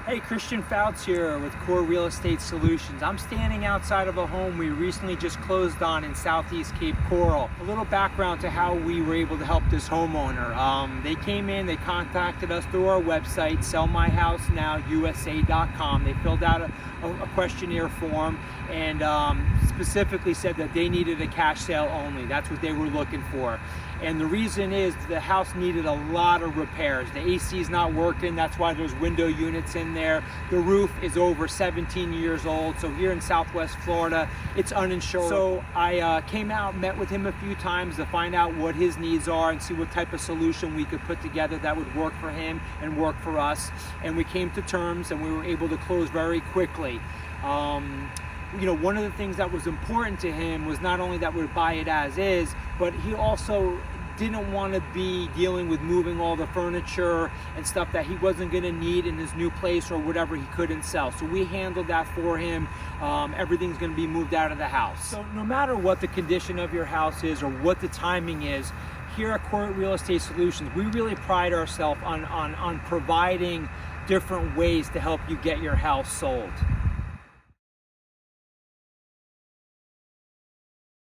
Hey, Christian Fouts here with Core Real Estate Solutions. I'm standing outside of a home we recently just closed on in Southeast Cape Coral. A little background to how we were able to help this homeowner. They came in, they contacted us through our website, sellmyhousenowusa.com. They filled out a questionnaire form and specifically said that they needed a cash sale only. That's what they were looking for. And the reason is the house needed a lot of repairs. The AC is not working, that's why there's window units in there. The roof is over 17 years old, so here in Southwest Florida, it's uninsured. So I came out, met with him a few times to find out what his needs are and see what type of solution we could put together that would work for him and work for us. And we came to terms and we were able to close very quickly. You know, one of the things that was important to him was not only that we'd buy it as is, but he also didn't want to be dealing with moving all the furniture and stuff that he wasn't going to need in his new place or whatever he couldn't sell. So we handled that for him. Everything's going to be moved out of the house. So no matter what the condition of your house is or what the timing is, here at Core Real Estate Solutions, we really pride ourselves on providing different ways to help you get your house sold.